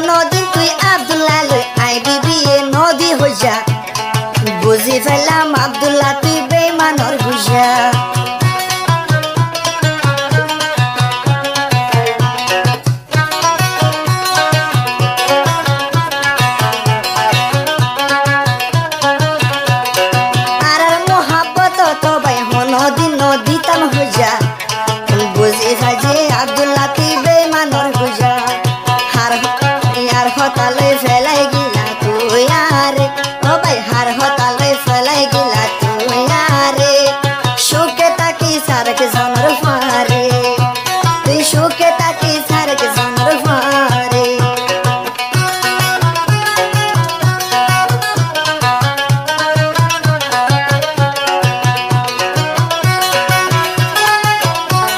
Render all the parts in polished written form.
নদী তুই আব্দুল্লাহ লই আইবি বিয়ে নদী হইয়া বুঝি ফেলাম আব্দুল্লাহ তুই বেঈমানর বুঝা আর মোহাব্বত তো ভাই নদী নদী তাম হইয়া বুঝি ফাজে আব্দুল্লাহ তুই বেঈমানর বুঝা হার হতালে ফেলাই গিলা তুই আরে ও ভাই হার হতালে ফেলাই গিলা তুই আরে সুখে তাকি সারক জনর ফারে তুই সুখে তাকি সারক জনর ফারে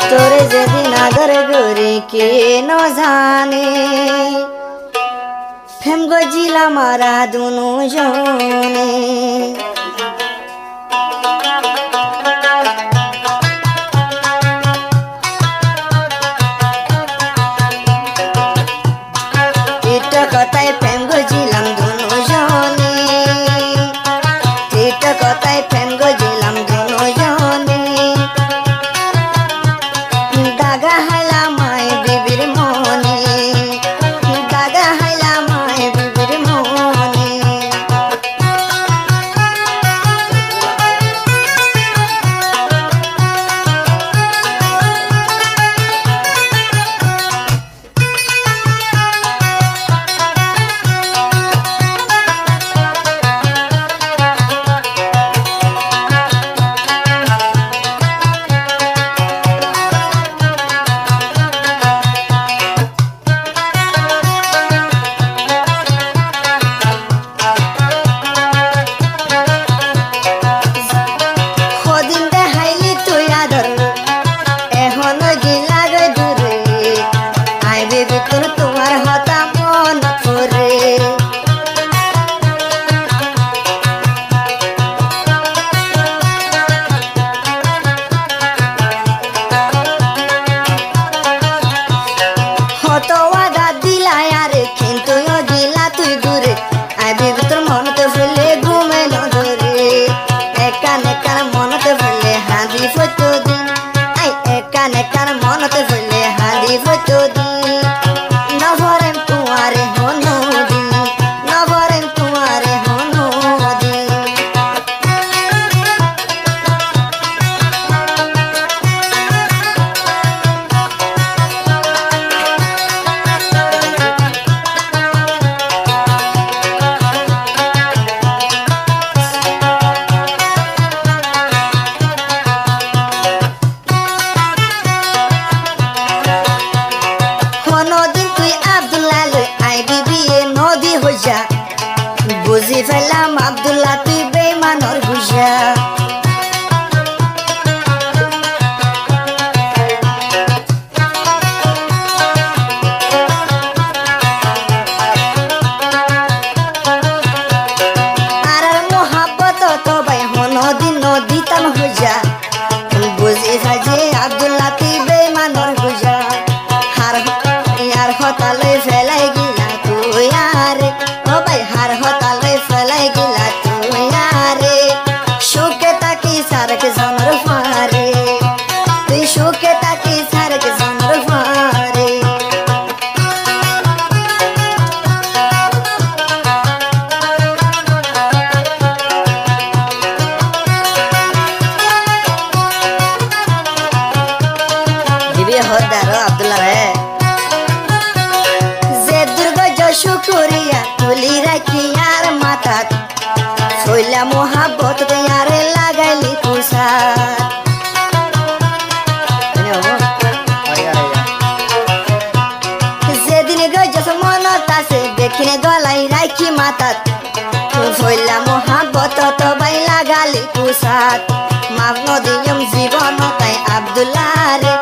তোরে যেদিন আদর করে কে ন জানে ফেম গজিলা মারা দুনো জনে এটা কথায় প্রেম গজিলাম দুনো জনে এটা কথায় প্রেম গজিলাম দুনো জনে দাগা হাইলা মায় বিবির মনে দাগা হাইলা মায় বিবির মনে কদিন দেখাইলি তুই আদর এখন গিলা গে দূরে আইবে ভিতর তোমার হতা মন করে হত ওয়াদা দিলাই আরে কিন্তু গিলা তুই দূরে আইবে ভিতর মনতে ফেলে ঘুমে ন ধরে একান একান মনতে ফেলে হাঁদি ফটো দিন আই একান একান মনতে ফেলে হাঁদি ফটো দিন নভরেন তোমারে হনো দিন নভরেন তোমারে হনো দিন নদী তুই আব্দুল্লাহ লই আইবি বিয়ে নদী হইয়া বুঝি ফেলাম আব্দুল্লাহ তুই বেঈমানর বুঝা আর মোহাব্বত তো ভাই নদী নদী তাম হইয়া বুঝি ফাজে আব্দুল্লাহ তুই বেঈমানর বুঝা হার হতালে ফেলাই গিলা তুই আরে ও ভাই হার হতালে ফেলাই গিলা তুই আরে সুখে তাকি সারক জনর ফারে তুই সুখে তাকি সারক জনর ফারে দিবি হদার আব্দুল্লাহ রে যে দুর্গ শুকুরিয়া তুলি রাখি আর মাথাত শৈলা মোহাব্বত আরে লাগাইলি কুসার যেদিন গজস মনত আছে দেখিনে গলাই রাখি মাথাত শৈলা মোহাব্বত তো বাই লাগালি কুসার মাফ নদিয়ম জীবন তাই আব্দুল্লাহ রে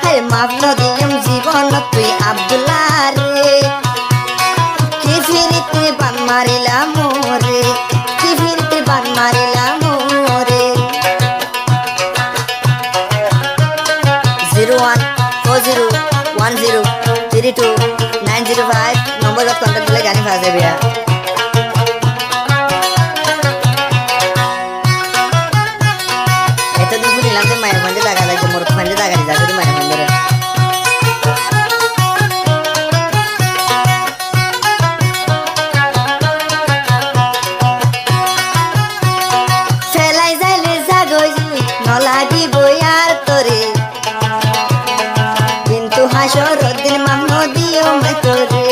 হ্যাঁ মাফ নদিয়ম জীবন তুই আব্দুল্লাহ রে কি ফিরিতে বান মারিলাম মোরে কি ফিরিতে বান মারিলাম মোরে 01401032 905 নম্বর আছে বিয়া এতদিন শুনিলাম যে মায়ের ফান্ডে জায়গা লাগছে মোর ফান্ডে জায়গা দিতে আসলে মায়ের ফান্ডে ফেলাই যাইলে জাগই নলাগিব আর তোরে কিন্তু হাসর দিন মামো দিও মে তোরে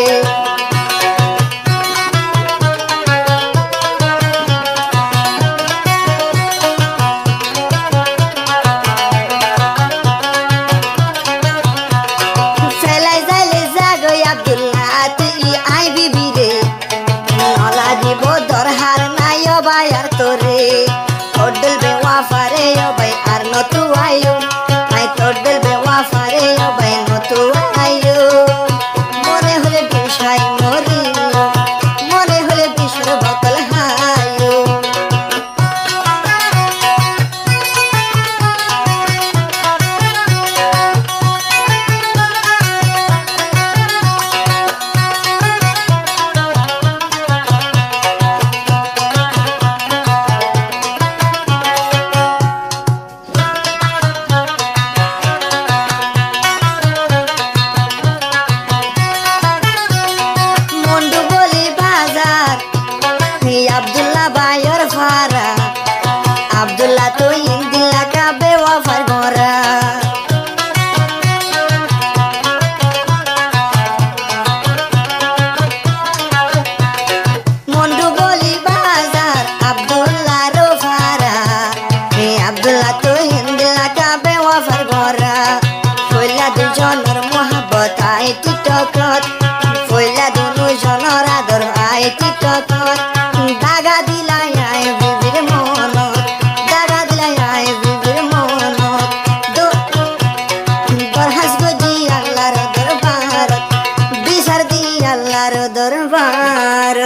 ফেলাই যাইলে জাগই আব্দুল্লাহ তুই আই বিবি রে নলা দিব দরহার নাই ভাই আর তোরে তোডল বেওয়া ফারে ভাই আর নতু আয়ো আই তোডল বেওয়া ফারে ভাই নতু আয়ো মনে হলে বিষাই মরি মনে হলে বিষর বোতল হায়ো মন্ডু বলি বাজার আব্দুল্লাহ ভাইয়ের ফারা আব্দুল্লাহ তো ইন্দিল্লা কাবে ওয়াফার গরা মন্ডু বলি বাজার আব্দুল্লাহ রো ফারা আব্দুল্লাহ তো ইন্দিল্লা কাবে ওয়াফার গরা কইলা দুজনের মোহাব্বত আই টিকটকত কইলা দুজনের আদর আই টিকটকত দাগা দিলাই আই বিবির মনত দাগা দিলাই আই বিবির মনত দরহাস গজি আল্লাহর দরবার বিচার দি আল্লাহর দরবার